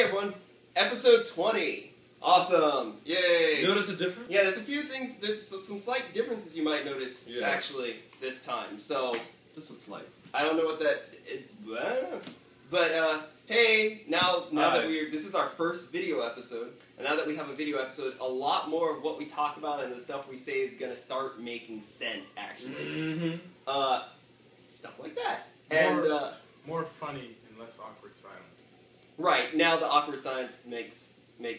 everyone. Episode 20. Awesome. Yay. You notice a difference? Yeah, there's a few things, there's some slight differences you might notice, actually, this time. So, just a slight. I don't know what that... hey, now that this is our first video episode, and now that we have a video episode, a lot more of what we talk about and the stuff we say is going to start making sense, actually. Mm-hmm. Stuff like that. More funny and less awkward silence. Right, now the awkward silence makes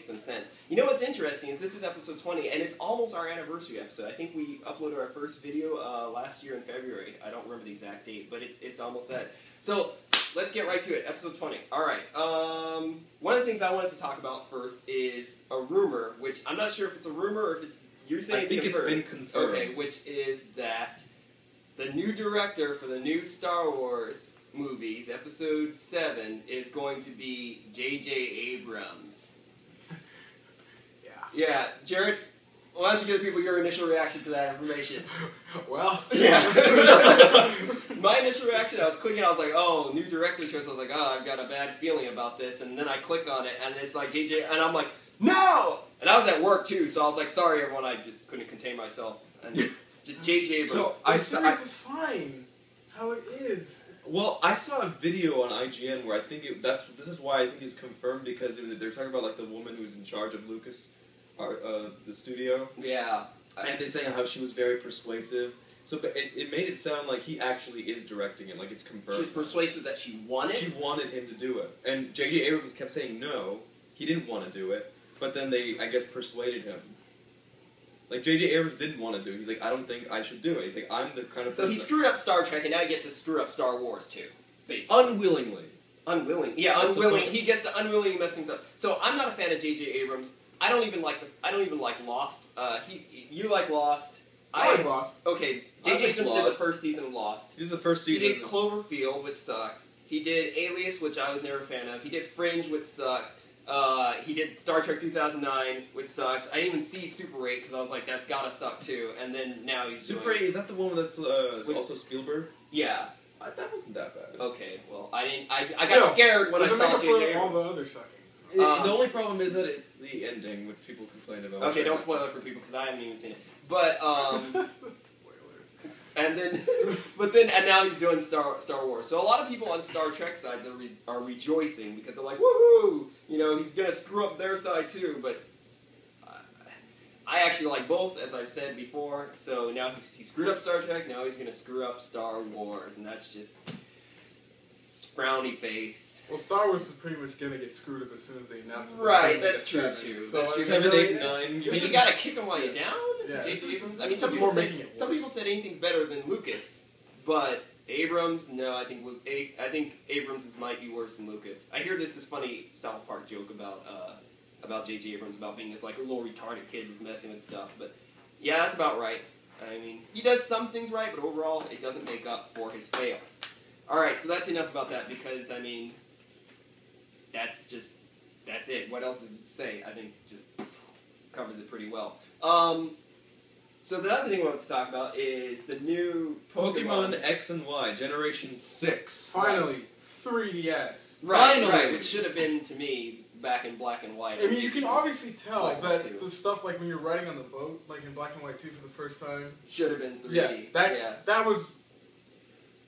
some sense. You know what's interesting is this is episode 20, and it's almost our anniversary episode. I think we uploaded our first video last year in February. I don't remember the exact date, but it's almost that. So, let's get right to it. Episode 20. Alright, one of the things I wanted to talk about first is a rumor, which I'm not sure if it's a rumor or if it's... You're saying I think it's been confirmed. Okay, which is that the new director for the new Star Wars movies, Episode 7, is going to be J.J. Abrams. Yeah, Jared, why don't you give people your initial reaction to that information? Well, yeah. My initial reaction, I was clicking, I was like, oh, new director choice. I was like, oh, I've got a bad feeling about this. And then I click on it, and it's like JJ, and I'm like, no! And I was at work too, so I was like, sorry everyone, I just couldn't contain myself. And just JJ Abrams. So the series was fine. How it is. Well, I saw a video on IGN where I think this is why I think it's confirmed, because they're talking about like the woman who's in charge of Lucas, the studio. Yeah. And they're saying how she was very persuasive. So but it made it sound like he actually is directing it, like it's confirmed. She's persuasive that she wanted? She wanted him to do it. And J.J. Abrams kept saying no, he didn't want to do it, but then they, I guess, persuaded him. Like, J.J. Abrams didn't want to do it. He's like, I don't think I should do it. He's like, I'm the kind of person... So he screwed up Star Trek, and now he gets to screw up Star Wars, too, basically. Unwillingly. Unwilling. Yeah, unwilling. He gets the unwilling mess things up. So, I'm not a fan of J.J. Abrams. I don't even like Lost. You like Lost. I like Lost. Okay, J.J. Abrams did the first season of Lost. He did the first season. He did Cloverfield, which sucks. He did Alias, which I was never a fan of. He did Fringe, which sucks. He did Star Trek 2009, which sucks. I didn't even see Super 8 because I was like, that's gotta suck too. And then now he's Super 8, is that the one that's also Spielberg? Yeah. That wasn't that bad. Okay, well, I got scared when I saw J.J. all the other sucking. The only problem is that it's the ending, which people complain about. Okay, don't spoil it for people because I haven't even seen it. But and now he's doing Star Wars. So a lot of people on Star Trek sides are rejoicing because they're like, woohoo! You know, he's gonna screw up their side too. But I actually like both, as I've said before. So now he screwed up Star Trek. Now he's gonna screw up Star Wars, and that's just frowny face. Well, Star Wars is pretty much gonna get screwed up as soon as they announce it. Right, that's true too. So that's true. 7, 8, 9. You gotta kick them while you're down. Yeah, J.J. Abrams. I mean, some people said anything's better than Lucas, but Abrams, no, I think Abrams might be worse than Lucas. I hear this funny South Park joke about J.J. Abrams about being this like a little retarded kid that's messing with stuff, but yeah, that's about right. I mean, he does some things right, but overall, it doesn't make up for his fail. All right, so that's enough about that because I mean, that's it. What else is to say? I think just covers it pretty well. So the other thing I want to talk about is the new Pokemon X and Y, Generation 6. Finally, 3DS. Right, which should have been, to me, back in black and white. I mean, you can obviously tell that the stuff, like when you're riding on the boat, like in black and white 2 for the first time. Should have been 3D. Yeah, that was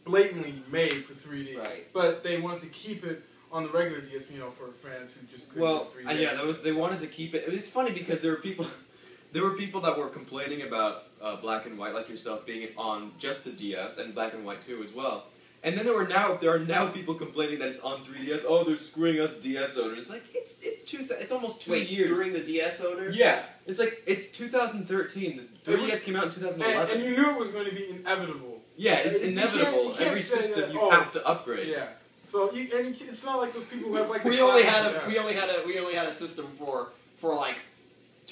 blatantly made for 3D. Right. But they wanted to keep it on the regular DS, you know, for fans who just couldn't get 3DS. Yeah, they wanted to keep it. It's funny because there were people that were complaining about black and white, like yourself, being on just the DS and black and white 2 as well. And then there are now people complaining that it's on 3DS. Oh, they're screwing us DS owners. Like it's almost 2 years. Screwing the DS owners? Yeah, it's 2013. The 3DS came out in 2011. And you knew it was going to be inevitable. Yeah, it's inevitable. You can't Every system that, you have to upgrade. Yeah. So it's not like those people who have like we only had a system for like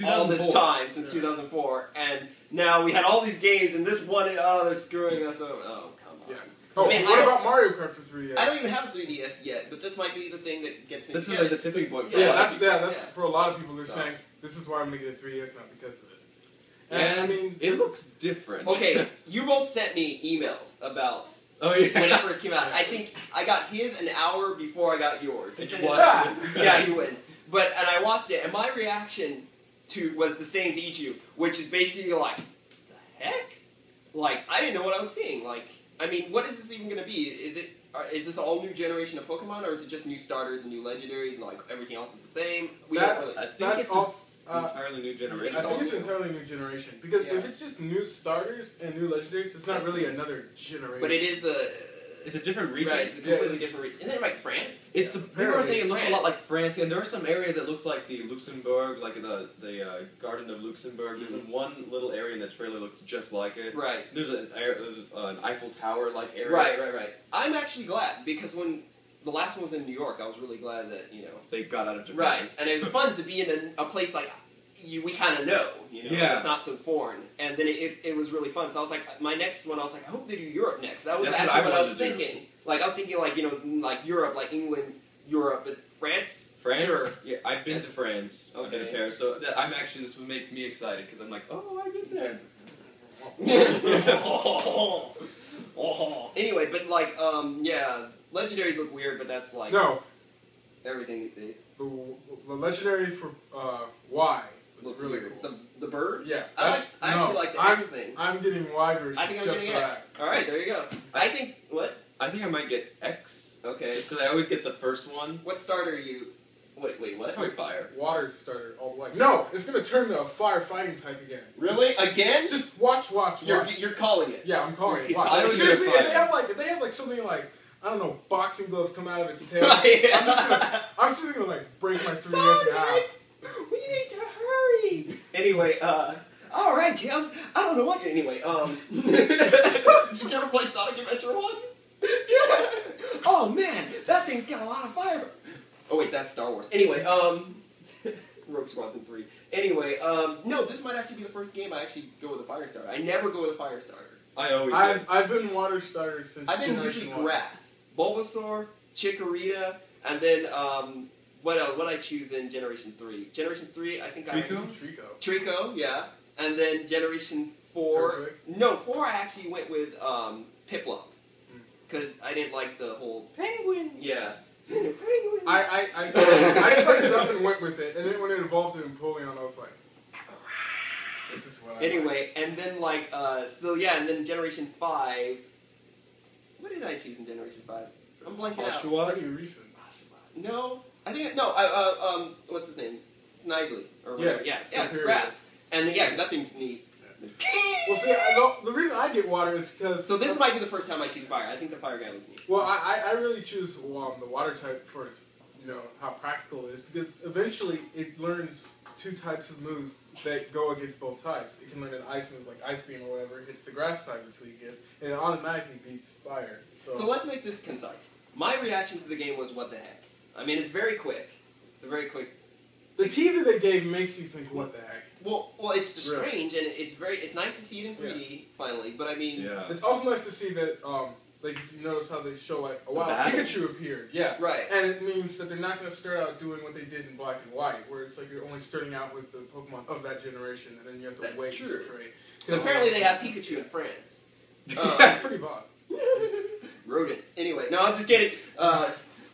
all this time since 2004, and now we had all these games, and this one, they're screwing us over. Oh, come on. Yeah. Oh, what about Mario Kart for 3DS? I don't even have a 3DS yet, but this might be the thing that gets me. This is like the tipping point. That's for a lot of people. They're saying this is why I'm gonna get a 3DS now because of this. And I mean, it looks different. Okay, you both sent me emails about Oh yeah. when it first came out. I think I got his an hour before I got yours. And He you said watched it's- it. Yeah, he wins. And I watched it, and my reaction was the same to Ichigo, which is basically like, the heck? Like, I didn't know what I was seeing. Like, I mean, what is this even going to be? Is this all new generation of Pokemon, or is it just new starters and new legendaries, and like everything else is the same? That's also entirely new generation. I think it's entirely new generation because Yeah. if it's just new starters and new legendaries, it's not really another generation. But it is It's a different region. Right, it's a completely different region. Isn't it like France? It's people are saying it looks a lot France. like France, and there are some areas that looks like the Luxembourg, like the Garden of Luxembourg. There's one little area in the trailer that looks just like it. Right. There's an Eiffel Tower like area. Right. I'm actually glad because when the last one was in New York, I was really glad that They got out of Japan. Right, and it was fun to be in a place like we kind of know, Yeah. It's not so foreign, and then it was really fun. So I was like, my next one, I was like, I hope they do Europe next. That was That's actually what I was wanted to do. thinking. Like I was thinking, like like Europe, like England, Europe, but France. France? Sure. Yeah, I've been to France. I've been to Okay. Paris. So I'm actually, this would make me excited because I'm like, oh, I've been there. Anyway, but like, yeah, legendaries look weird, but that's like No, everything these days. the legendary for Y was Looks really weird. cool. The bird? Yeah, I actually like the X thing. I'm getting Y version I think I'm just getting for X. that. Alright, there you go. I think, what? I think I might get X Okay. because I always get the first one. What starter are you? Wait, what? Probably fire. Water starter all the way. No, it's gonna turn to a firefighting type again. Really? Again? Just watch. You're calling it. Yeah, I'm calling He's it. Watch. calling it. Seriously, Fire. if they have like something like I don't know, boxing gloves come out of its tail. Yeah. I'm just gonna like break my 3DS in half. Sorry, we need to hurry. Anyway, all right, Tails. I don't know what. Anyway, did you ever play Sonic Adventure 1? Yeah. Oh man, that thing's got a lot of fiber. Oh wait, that's Star Wars. Anyway, Rogue Squadron 3. Anyway, no, this might actually be the first game I actually go with a fire starter. I never go with a fire starter. I always get. I've been water starter since I've been Generation usually 1. grass, Bulbasaur, Chikorita, and then what else? What I choose in Generation 3? Generation 3, I think Trico? Trico, yeah, and then Generation 4. Turtwig? No, 4 I actually went with Piplup because I didn't like the whole penguins. Yeah, penguins. I sucked it up and went with it, and then when it evolved to Empoleon, I was like, this is what I like. Anyway, and then and then Generation 5. What did I choose in Generation 5? I'm blanking out. Oshawott? Pretty recent. No, I think what's his name? Snively or Yeah, whatever. Yeah, Superior. grass. And yeah, because that thing's neat. Well, see, the reason I get water is because... So this might be the first time I choose fire. I think the fire guy was neat. Well, I really choose the water type for its, how practical it is, because eventually it learns 2 types of moves that go against both types. It can learn an ice move like Ice Beam or whatever, it hits the grass type until you get, and it automatically beats fire. So let's make this concise. My reaction to the game was, what the heck? I mean, it's very quick. It's a very quick... The teaser they gave makes you think, what the heck? Well, it's just strange, and it's nice to see it in 3D, finally, but I mean... Yeah. It's also nice to see that, like, if you notice how they show, like, a while Pikachu appeared. Yeah. Right. And it means that they're not going to start out doing what they did in Black and White, where it's like you're only starting out with the Pokemon of that generation, and then you have to wait to trade. So apparently they have Pikachu in France. That's pretty boss. Rodents. Anyway, no, I'm just kidding.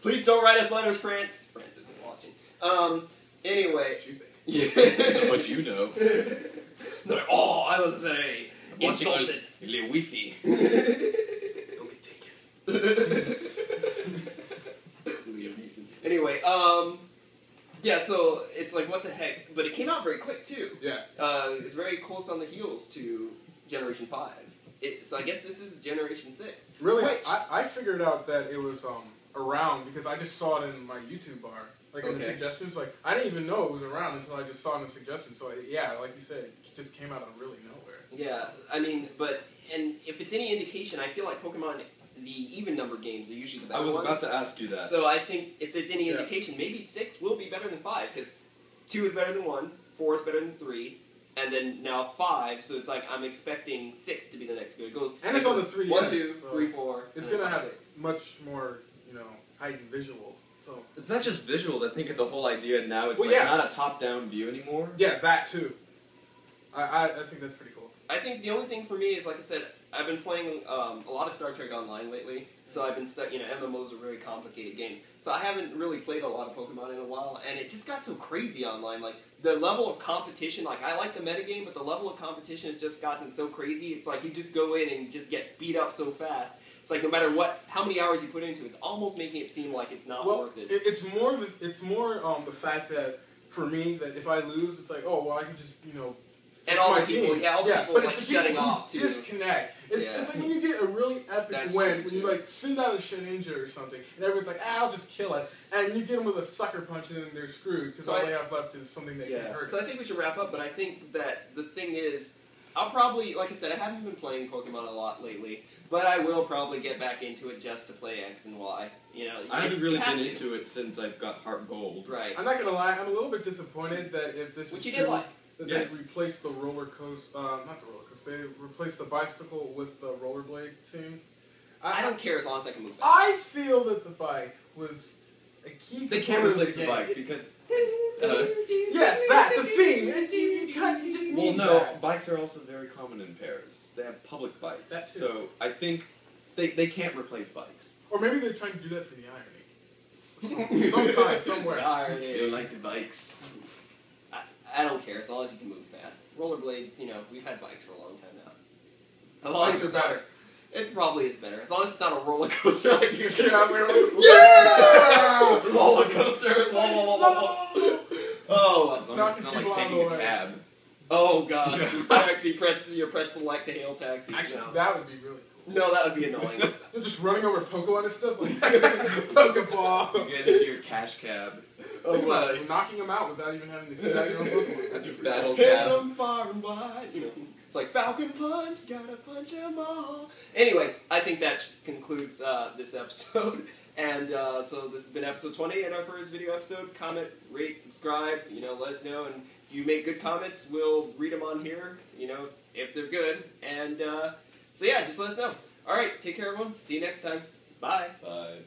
Please don't write us letters, France. France isn't watching. Anyway. Yeah. So much you know. They're like, oh, I was very insulted. Le Wi-Fi. Don't get taken. Anyway, yeah, so it's like, what the heck? But it came out very quick, too. Yeah. It was very close on the heels to Generation 5. So I guess this is Generation 6. Really, Which, I figured out that it was around because I just saw it in my YouTube bar. Like in the suggestions, like I didn't even know it was around until I just saw it in the suggestions. So yeah, like you said, it just came out of really nowhere. yeah, I mean, and if it's any indication, I feel like Pokemon, the even number games are usually the better I was ones. about to ask you that. So I think if it's any indication, maybe 6 will be better than 5, because 2 is better than 1, 4 is better than 3, and then now 5, so it's like I'm expecting 6 to be the next good. It goes, And it's on the 3DS. 1, 2, so 3, 4. It's gonna have much more, heightened visuals. So It's not just visuals. I think the whole idea now it's not a top-down view anymore. yeah, that too. I think that's pretty cool. I think the only thing for me is, like I said, I've been playing a lot of Star Trek Online lately, so I've been stuck. MMOs are very complicated games, so I haven't really played a lot of Pokemon in a while, and it just got so crazy online. Like the level of competition, like I like the metagame, but the level of competition has just gotten so crazy. It's like you just go in and just get beat up so fast. It's like no matter how many hours you put into it, it's almost making it seem like it's not worth it. It's more the fact that for me that if I lose, it's like, oh well, I can just and all my the people, team. all the people but like it's the shutting people who off too. Disconnect. It's like when you get a really epic win, when you like send out a Shedinja or something, and everyone's like, I'll just kill it, and you get them with a sucker punch, and then they're screwed because all they have left is something that can hurt. So I think we should wrap up, but I think that the thing is, I'll probably, like I said, I haven't been playing Pokemon a lot lately, but I will probably get back into it just to play X and Y. I haven't really been into it since I've got Heart Gold. Right. I'm not gonna lie, I'm a little bit disappointed that if this is true, that they replaced the roller coaster, not the roller coaster, they replaced the bicycle with the rollerblades, it seems. I don't care as long as I can move fast. I feel that the bike was a key component. They can't replace the bike because... yes, the theme. You just need that. Bikes are also very common in pairs. They have public bikes. That too. So I think they can't replace bikes. Or maybe they're trying to do that for the irony. Sometime, somewhere. Irony. You don't like the bikes? I don't care as long as you can move fast. Rollerblades, we've had bikes for a long time now. Bikes are better. It probably is better. As long as it's not a roller coaster. I can Yeah! Roller coaster. Oh, as long as it's not like taking a cab. Oh god. Taxi, press select to hail taxi. Actually, that would be really cool. No, that would be annoying. They're just running over Pokemon and stuff like Pokeball. You get into your cash cab. Think about it, knocking them out without even having to see out your own Pokemon. Battle Hit cab. them far and wide. It's like Falcon Punch, gotta punch them all. Anyway, I think that concludes this episode. And so this has been episode 20 and our first video episode. Comment, rate, subscribe, let us know. And if you make good comments, we'll read them on here, if they're good. And so yeah, just let us know. All right, take care everyone. See you next time. Bye. Bye.